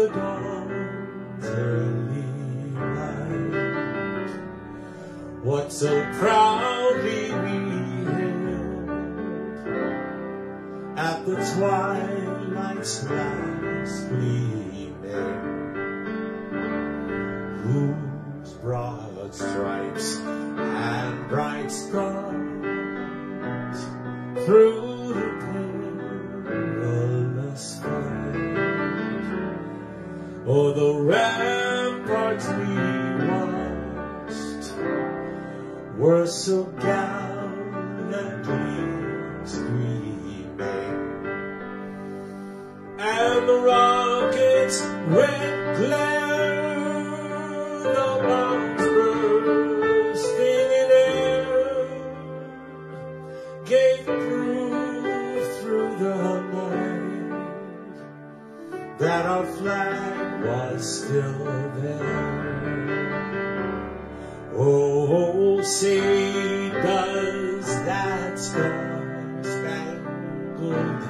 the dawn's early light, what so proudly we hailed at the twilight's last gleaming, whose broad stripes and bright stars through the perilous fight o'er the ramparts we watched were so gallantly streaming, and the rocket's red glare, the bombs bursting in air, gave proof through the night that our flag was still there. Oh, say does that star-spangled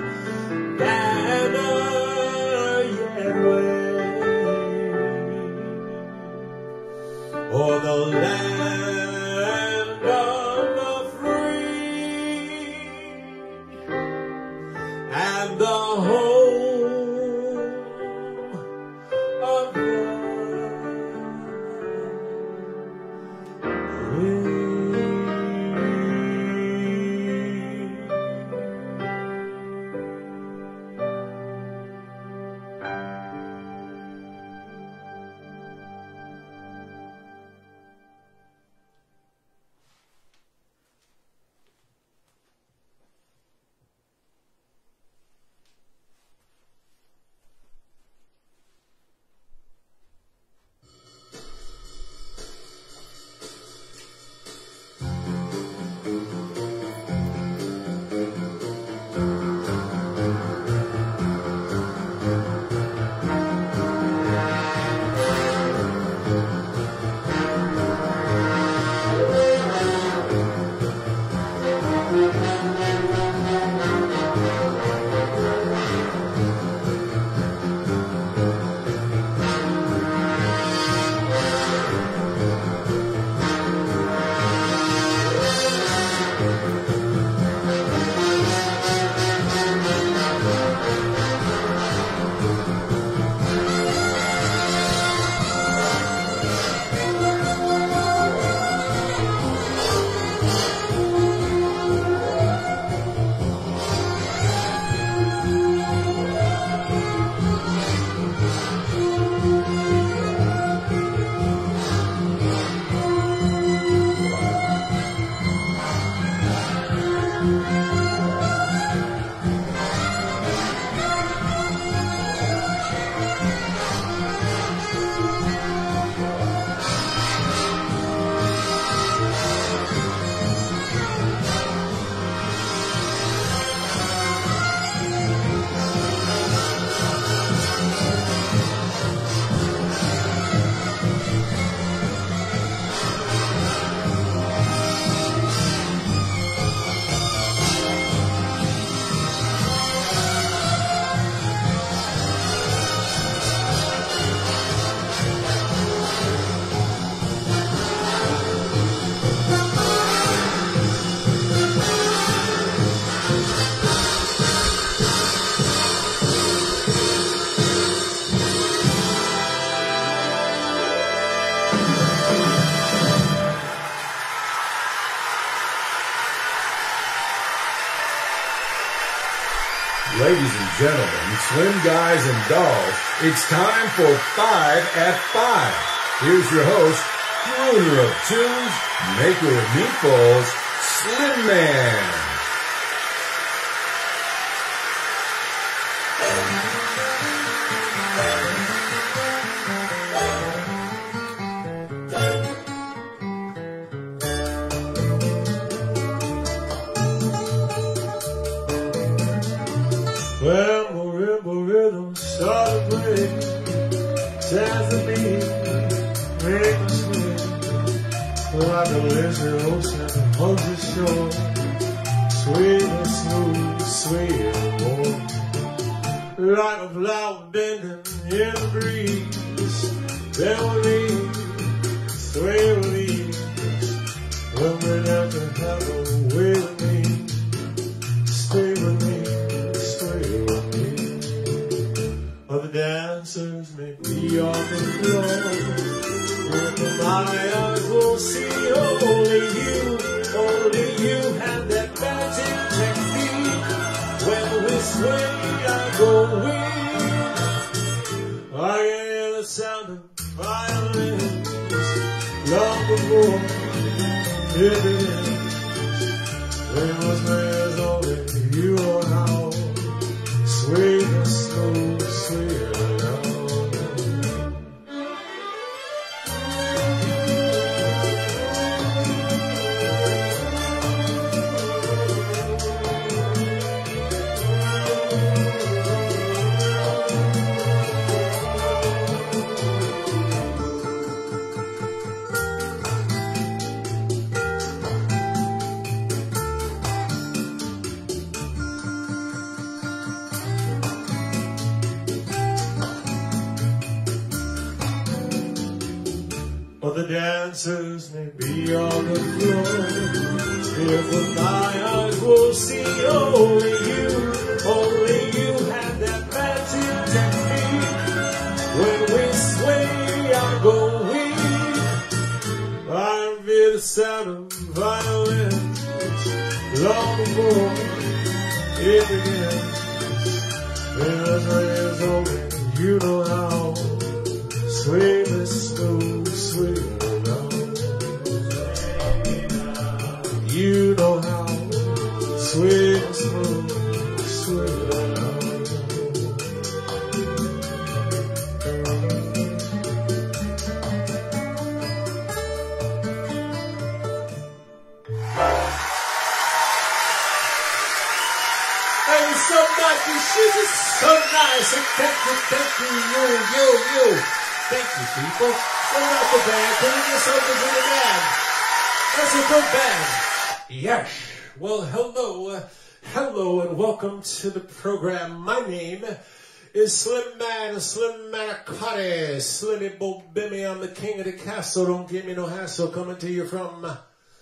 banner yet wave o'er the land of the free and the home of the brave. Ladies and gentlemen, slim guys and dolls, it's time for 5 at 5. Here's your host, ruler of tunes, maker of meatballs, Slim Man. Well, marimba rhythm started playing, sounds of me make me swing like a lazy ocean on the shore, sweet and smooth, sweet and warm, like a flower bending in the breeze. Bend with me, sway with me, when we're down to heaven, way with me, stay with me, sway with me. Other dancers may be on the floor, but my eyes will see only you have that magic technique. When we sway, I go weak. I can hear the sound of violins long before it begins. When I sway, as only you know how. Sway the slow, sway around. Other dancers may be on the floor, if with my eyes will see only you have that magic technique. When we sway, I go weak. I feel the sound of violins long before it begins. When I sway, as only you know how. Sway the slow, sway around. You know how. Sway the slow, sway around. Thank you so much. She's just so nice. And thank you, you. Thank you, people. What about the band? Can you get something to the band? That's a good band. Yes. Well, hello, and welcome to the program. My name is Slim Man Manicotti. Slimmy Bobimmy, I'm the king of the castle. Don't give me no hassle. Coming to you from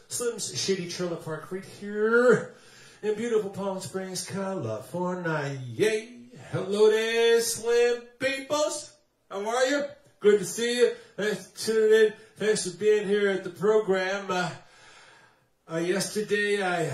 Slim's Shady Trailer Park right here in beautiful Palm Springs, California. Yay. Hello there, Slim peoples. How are you? Good to see you. Thanks for tuning in. Thanks for being here at the program. Yesterday, I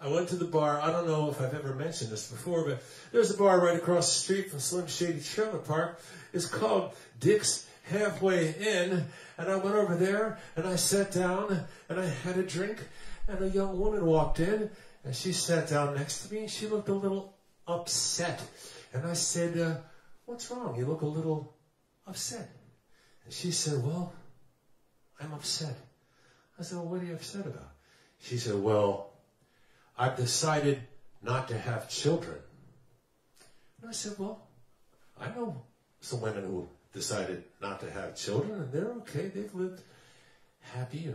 went to the bar. I don't know if I've ever mentioned this before, but there's a bar right across the street from Slim Shady Trailer Park. It's called Dick's Halfway Inn. And I went over there, and I sat down, and I had a drink, and a young woman walked in, and she sat down next to me, and she looked a little upset. And I said, what's wrong? You look a little upset. And she said, well, I'm upset. I said, well, what are you upset about? She said, well, I've decided not to have children. And I said, well, I know some women who decided not to have children, and they're okay. They've lived happy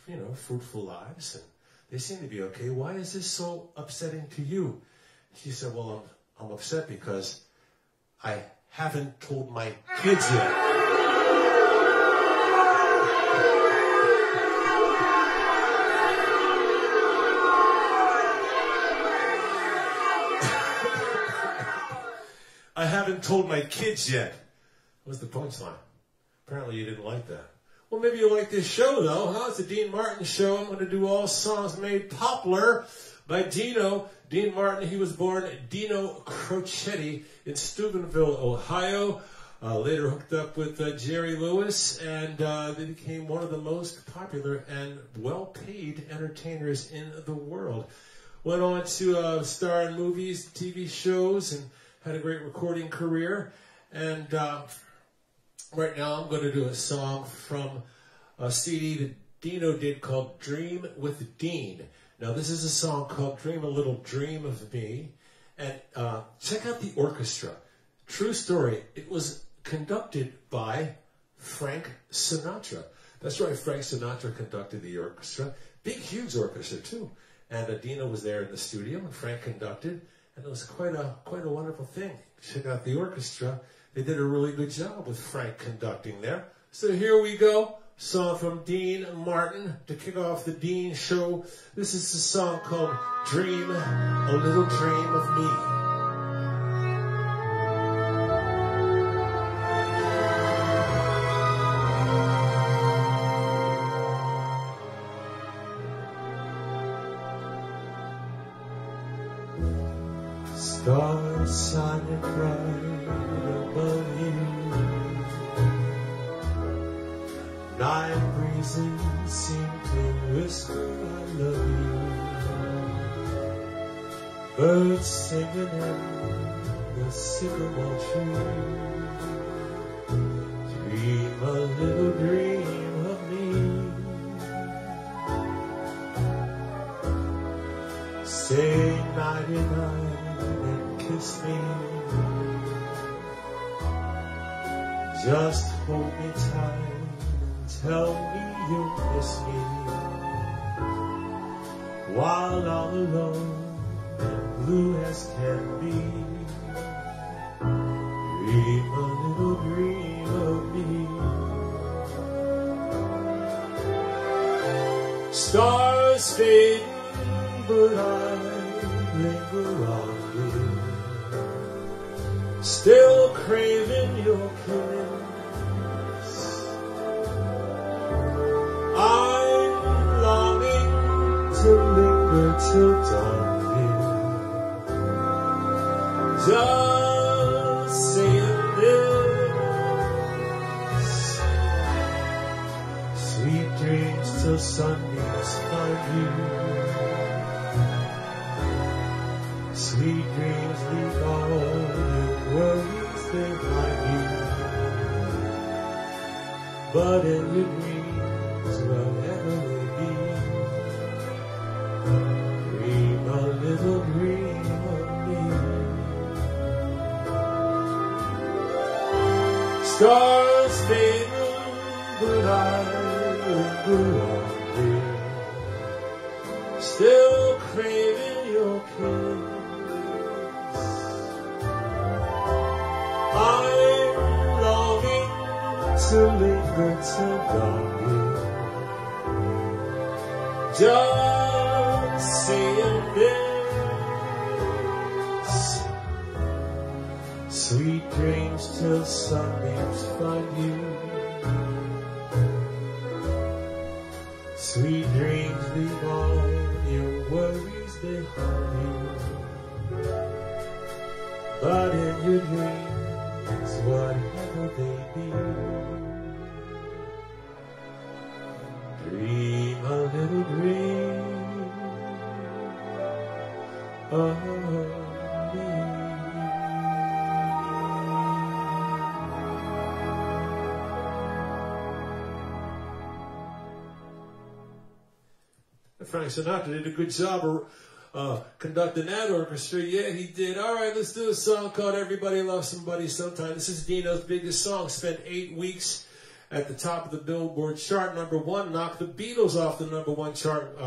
and, fruitful lives, and they seem to be okay. Why is this so upsetting to you? She said, well, I'm upset because I haven't told my kids yet. I haven't told my kids yet. Was the punchline. Apparently you didn't like that. Well, maybe you like this show, though, huh? It's a Dean Martin show. I'm going to do all songs made popular by Dino. Dean Martin, he was born Dino Crocetti in Steubenville, Ohio. Later hooked up with Jerry Lewis, and they became one of the most popular and well-paid entertainers in the world. Went on to star in movies, TV shows, and had a great recording career. And right now I'm going to do a song from a CD that Dino did called Dream with Dean. Now this is a song called Dream a Little Dream of Me. And check out the orchestra. True story. It was conducted by Frank Sinatra. That's right, Frank Sinatra conducted the orchestra. Big, huge orchestra, too. And Dino was there in the studio, and Frank conducted. And it was quite a wonderful thing. Check out the orchestra. They did a really good job with Frank conducting there. So here we go. Song from Dean Martin to kick off the Dean Show. This is a song called Dream, a Little Dream of Me. Stars shining bright above you. Night breezes seem to whisper I love you. Birds singing in the sycamore tree. Dream a little dream of me. Say nighty night and kiss me. Just hold me tight. Tell me you miss me while all alone and blue as can be. Dream a little dream of me. Stars fading, but I linger on you, still craving your kiss. To linger till dawn, dear. Just saying this. Sweet dreams till sunbeams find you. Sweet dreams leave all your worries behind you. But in your dreams, wherever they be, dream a little dream of me. Stars fading, but I linger on, dear. Still craving your kiss. I'm longing to linger till dawn, dear. Just saying this. Sweet dreams till sunbeams find you. Sweet dreams leave all your worries behind you. But in your dreams, whatever they be, dream a little dream of me. Frank Sinatra did a good job of conducting that orchestra. Yeah, he did. All right, let's do a song called Everybody Loves Somebody Sometime. This is Dino's biggest song. Spent 8 weeks at the top of the Billboard chart, #1. Knocked the Beatles off the #1 chart.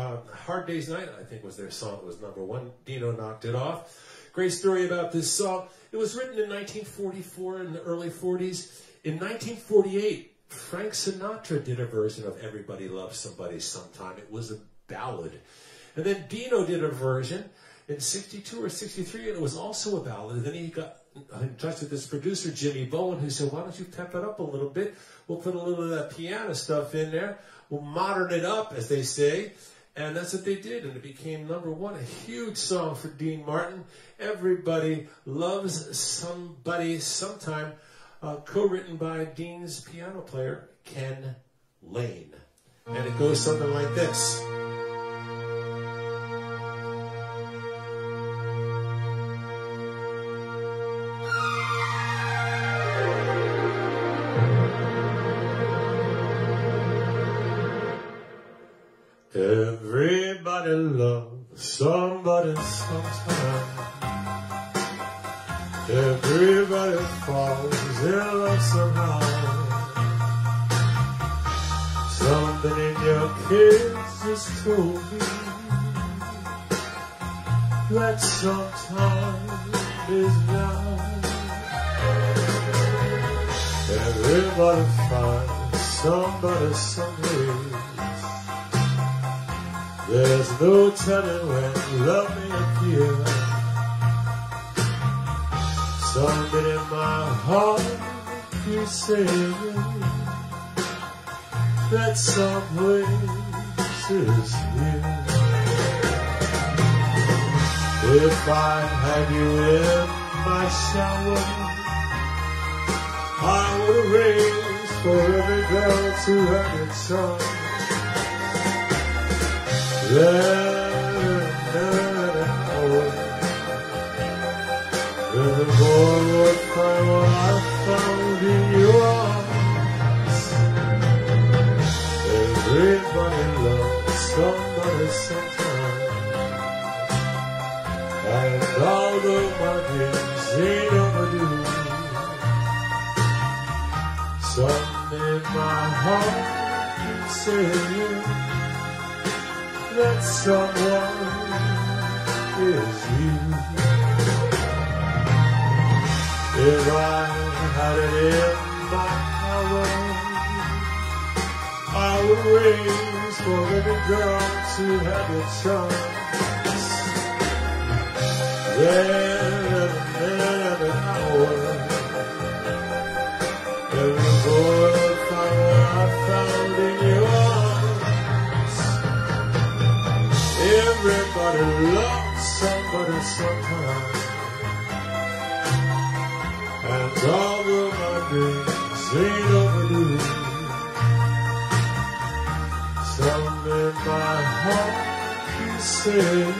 Hard Day's Night, I think, was their song. It was #1. Dino knocked it off. Great story about this song. It was written in 1944, in the early 40s. In 1948, Frank Sinatra did a version of Everybody Loves Somebody Sometime. It was a ballad. And then Dino did a version in 62 or 63, and it was also a ballad. And then he got in touch with this producer, Jimmy Bowen, who said, why don't you pep it up a little bit? We'll put a little of that piano stuff in there. We'll modern it up, as they say. And that's what they did, and it became #1, a huge song for Dean Martin. Everybody Loves Somebody Sometime, co-written by Dean's piano player, Ken Lane. And it goes something like this. Everybody loves somebody sometime. Everybody falls in love somehow. Something in your kids just told me that sometime is now. Everybody finds somebody someday. There's no telling when love may appear. Something in my heart keeps saying that some place is here. If I had you in my shower, I would arrange for every girl to have a chance. Then the boy would find what I found in your arms. Everybody loves somebody sometime, and although my dreams ain't overdue, something in my heart keeps saying that someone is you. If I had it in my power, I would raise for every girl to have a chance. Then every hour, every boy would find what I found in your arms. Everybody loves somebody sometime, and although my dreams ain't overdue, something in my heart keeps saying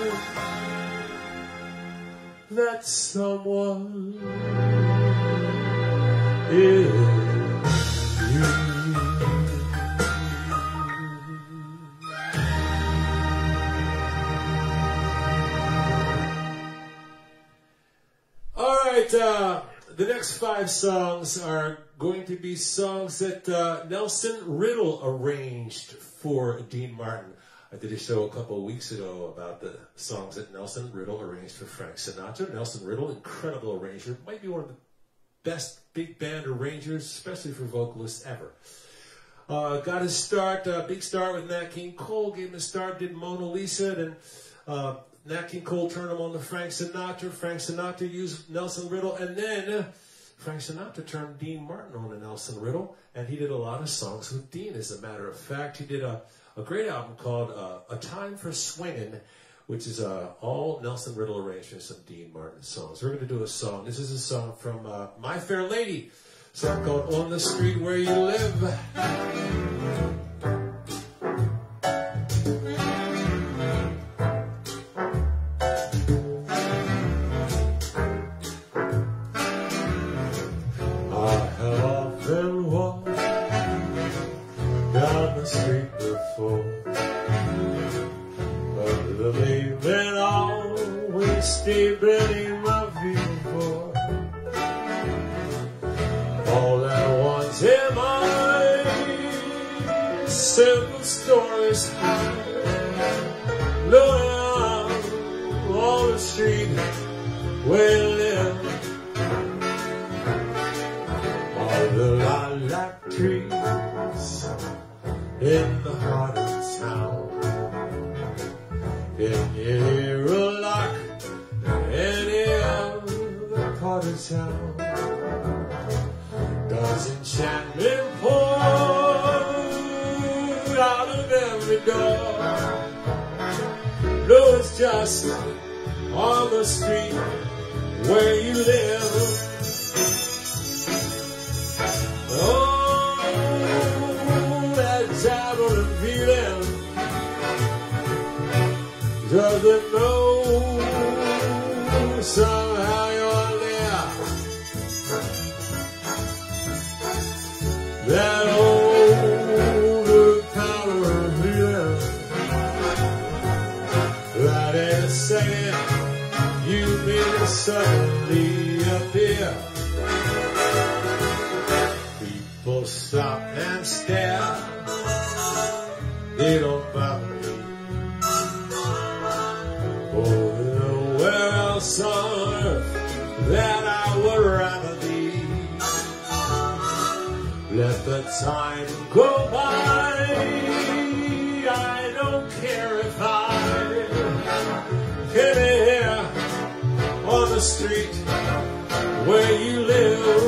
that someone is you. All right, the next 5 songs are going to be songs that Nelson Riddle arranged for Dean Martin. I did a show a couple of weeks ago about the songs that Nelson Riddle arranged for Frank Sinatra. Nelson Riddle, incredible arranger, might be one of the best big band arrangers, especially for vocalists ever. Got his start, big start with Nat King Cole, gave him a start, did Mona Lisa, then Nat King Cole turned him on to Frank Sinatra. Frank Sinatra used Nelson Riddle, and then Frank Sinatra turned Dean Martin on to Nelson Riddle, and he did a lot of songs with Dean. As a matter of fact, he did a great album called A Time for Swingin', which is all Nelson Riddle arrangements of Dean Martin songs. We're going to do a song. This is a song from My Fair Lady, a song called On the Street Where You Live. don't care if I get here on the street where you live.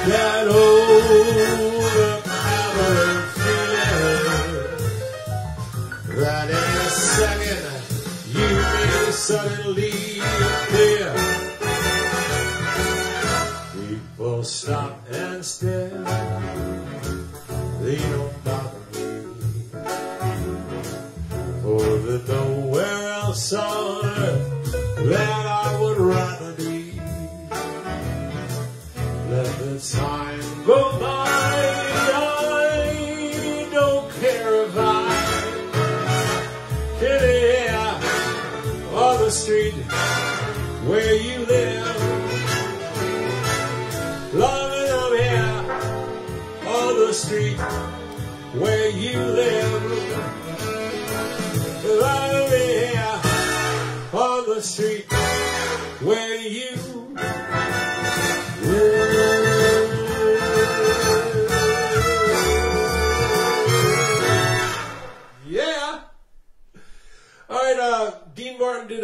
That overpowering feeling that in a second you may suddenly appear. People stop and stare, they don't bother me, for there's nowhere else on earth that I would rather be. Let the time go by, I don't care if I get here on the street where you live. Loving I'm here on the street where you live. Loving here on the street where you Dean Martin did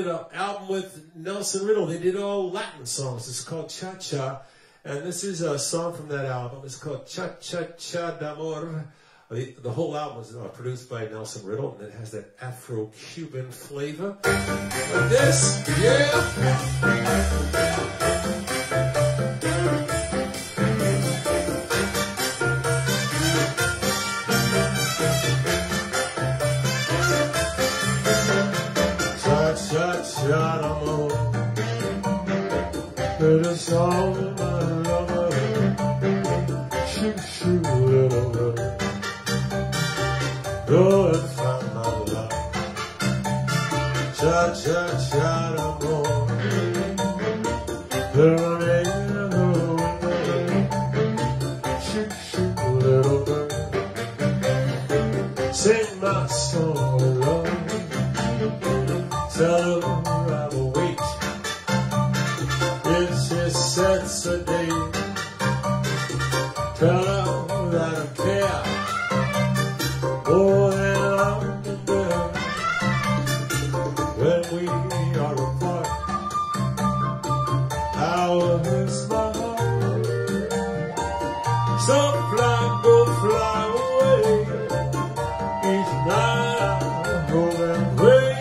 an album with Nelson Riddle. They did all Latin songs. It's called Cha Cha, and this is a song from that album. It's called Cha Cha Cha d'Amor. The whole album was produced by Nelson Riddle, and it has that Afro-Cuban flavor. Like this, yeah. Little song, my lover, shoot, shoot, little girl, go and find my love. Cha, cha, cha, d'amor, little shoot, shoot, little girl, sing my song of love, tell her I will wait. If she sets a date, tell her that I care more than I can bear. When we are apart, how hurts my heart. Some fly, go fly away. Each night I hope and pray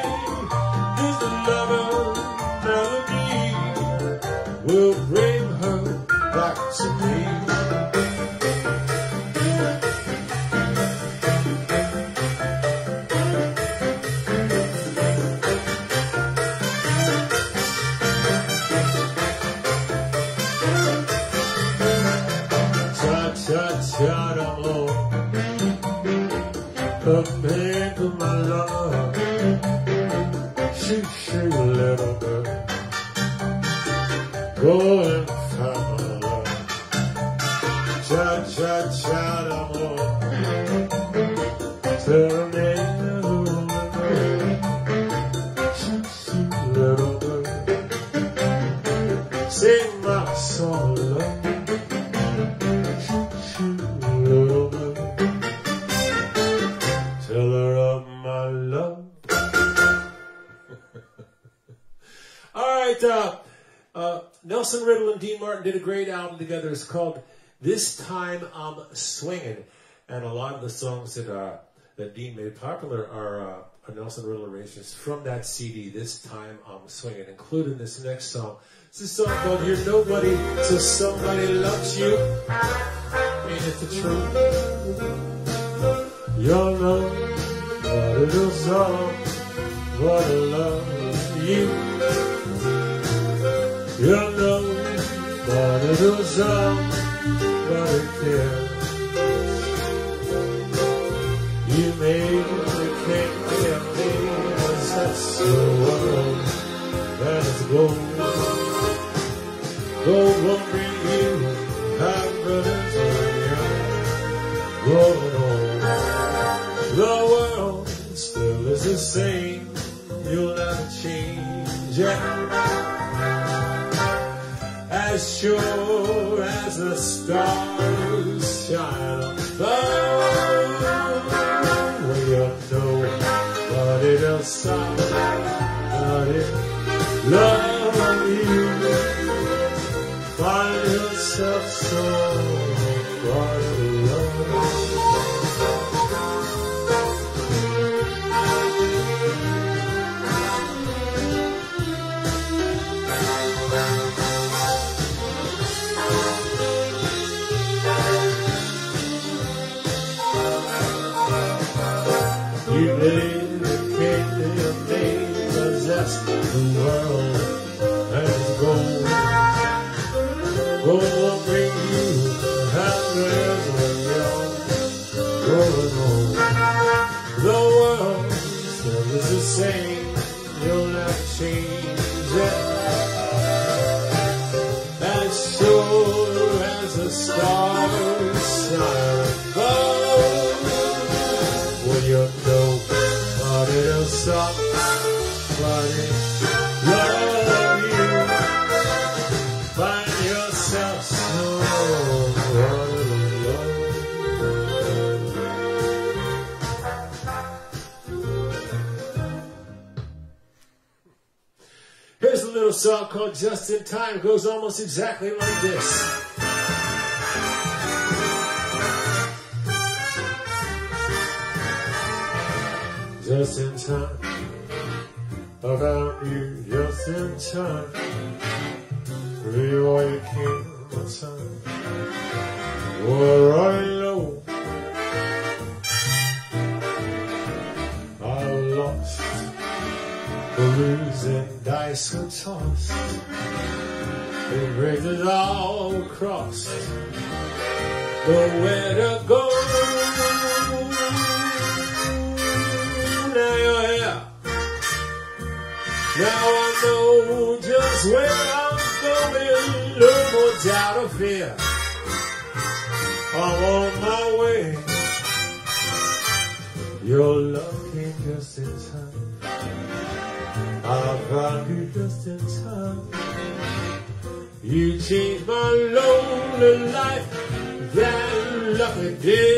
this lover's melody will bring her back to me. Cha cha cha d'amor, come into my love, shoot, shoot, little girl, go and find my love. Cha cha cha d'amor, tell me shoot, shoot, little girl, sing my song of love. Shoot, shoot, little girl, tell her of my love. All right, Nelson Riddle and Dean Martin did a great album together. It's called This Time I'm Swingin'. And a lot of the songs that Dean made popular are Nelson Riddle arrangements from that CD, This Time I'm Swingin', including this next song. It's a song called You're Nobody Till Somebody Loves You. Ain't it the truth? You're nobody till somebody loves you. You're nobody till somebody cares. You made the king and made us, that's the world that is gold. Gold won't bring you happiness. Gold sure as the stars shine above, well, you know what it'll stop, but it love you, find yourself somebody love. You believe the kingdom may possess the world as gold. Gold will bring you happiness when you're growing old. The world still is the same, you'll not change it. As sure as the stars shine above, well, you know but it'll stop, but it love you, find yourself someone love. Here's a little song called Just in Time. It goes almost exactly like this. Just in time, I found you just in time. Before you came my time, we're running low. I lost, the losing dice were tossed. It brings it all across. Nowhere to go. Now you're here. Now I know just where I'm going. No more doubt or fear. I'm on my way. Your love came just in time. I found you just in time. You changed my lonely life that lucky day.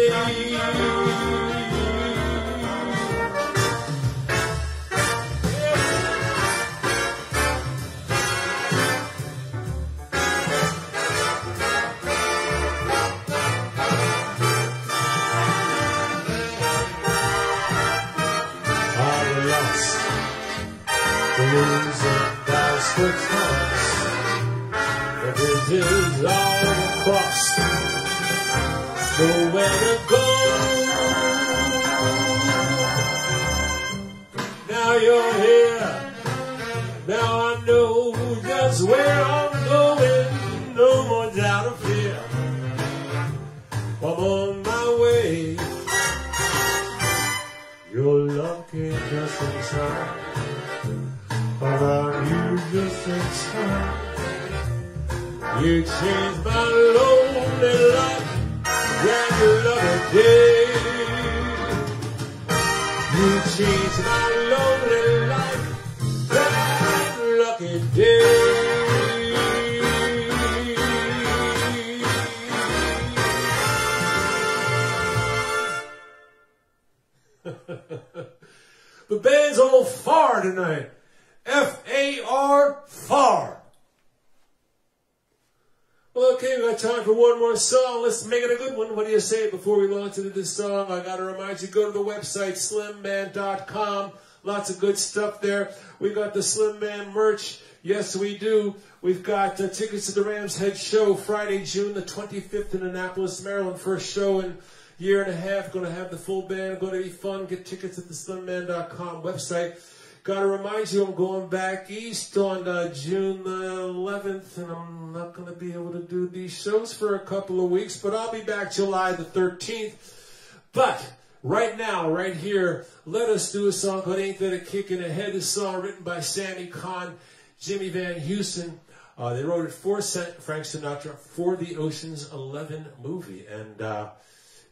Losing dice for toss, the bridges all across, nowhere to go. Now you're here, now I know just where I'm going. No more doubt or fear, I'm on my way. Your love came just in time. Around you just in time. You changed my lonely life that lucky day. You changed my lonely life that lucky day. The band's on far tonight. F-A-R, far. Well, okay, we got time for one more song. Let's make it a good one. What do you say before we launch into this song? I got to remind you, go to the website, slimman.com. Lots of good stuff there. We got the Slim Man merch. Yes, we do. We've got tickets to the Rams Head Show Friday, June the 25th in Annapolis, Maryland. First show in a year and a half. Going to have the full band. Going to be fun. Get tickets at the slimman.com website. Got to remind you, I'm going back east on June the 11th, and I'm not going to be able to do these shows for a couple of weeks, but I'll be back July the 13th. But right now, right here, let us do a song called Ain't That a Kick in the Head. This song written by Sammy Kahn, Jimmy Van Heusen. They wrote it for Frank Sinatra for the Ocean's 11 movie, and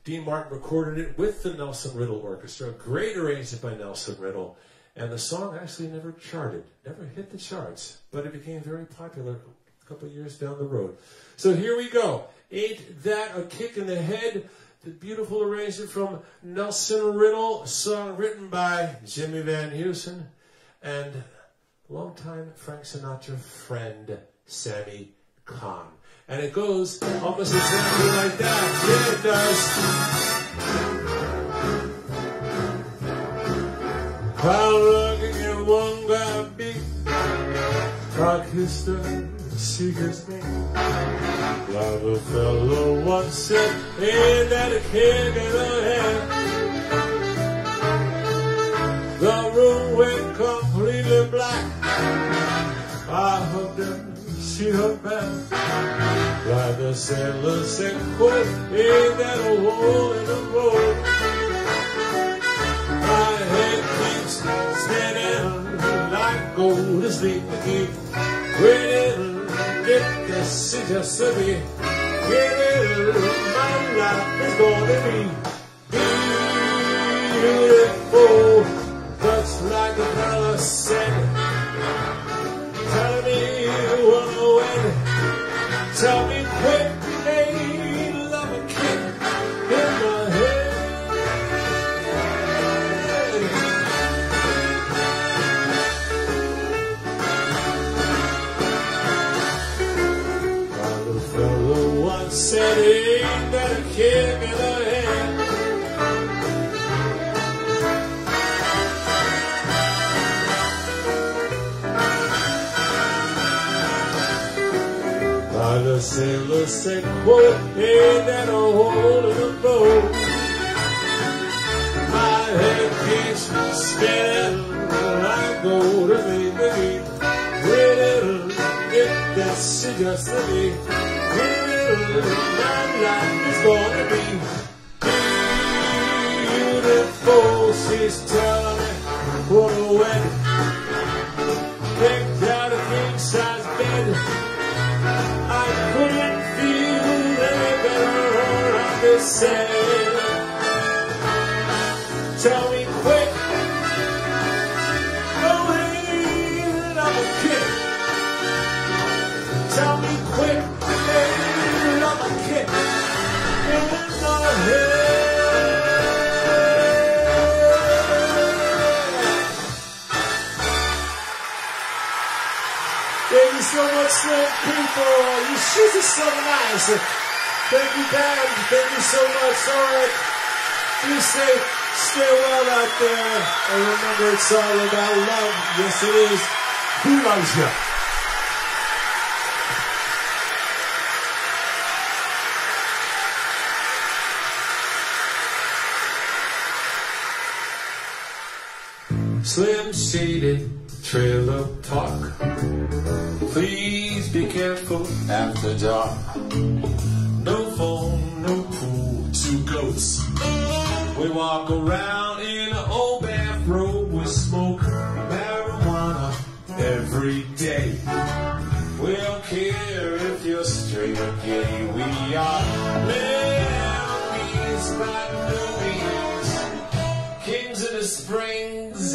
Dean Martin recorded it with the Nelson Riddle Orchestra. Great arrangement by Nelson Riddle. And the song actually never charted, never hit the charts, but it became very popular a couple years down the road. So here we go. Ain't That a Kick in the Head? The beautiful arrangement from Nelson Riddle, a song written by Jimmy Van Heusen and longtime Frank Sinatra friend Sammy Cahn. And it goes almost exactly like that. Yeah, it does. While looking at one guy big, rock history, seeker's name. Like a fellow once said, ain't that a kick in the head? The room went completely black. I hugged her, she hugged back. Like the sailor said, quote, ain't that a hole in the road? My head keeps spinning like go to sleep again. Waiting, get the suggest to me. Get it, my life is gonna be beautiful. Just like the fella said, tell me when, tell me quick, ain't love a kick in my head. The fellow once said, ain't that a kick in the head? The sailor said, quote, ain't that a hole in the boat? My head keeps spinning, I go to make the beat. Waiting, if that suggests to me, waiting, my life is gonna be beautiful. She's telling me, what a wet, picked out a king-size bed. I couldn't feel any better on this side. Tell me quick, oh, ain't I'm a kick. Tell me quick, ain't I'm a kick in the head. Thank you so much, Slim people. You shoes are so nice. Thank you, band. Thank you so much. All right. Be safe. Stay well out there. And remember, it's all about love. Yes, it is. Who loves you? Slim Shaded Trail of Talk. Please be careful after dark. No phone, no pool, 2 goats. We walk around in an old bathrobe. We smoke marijuana every day. We don't care if you're straight or gay. We are enemies by no means. Kings of the Springs.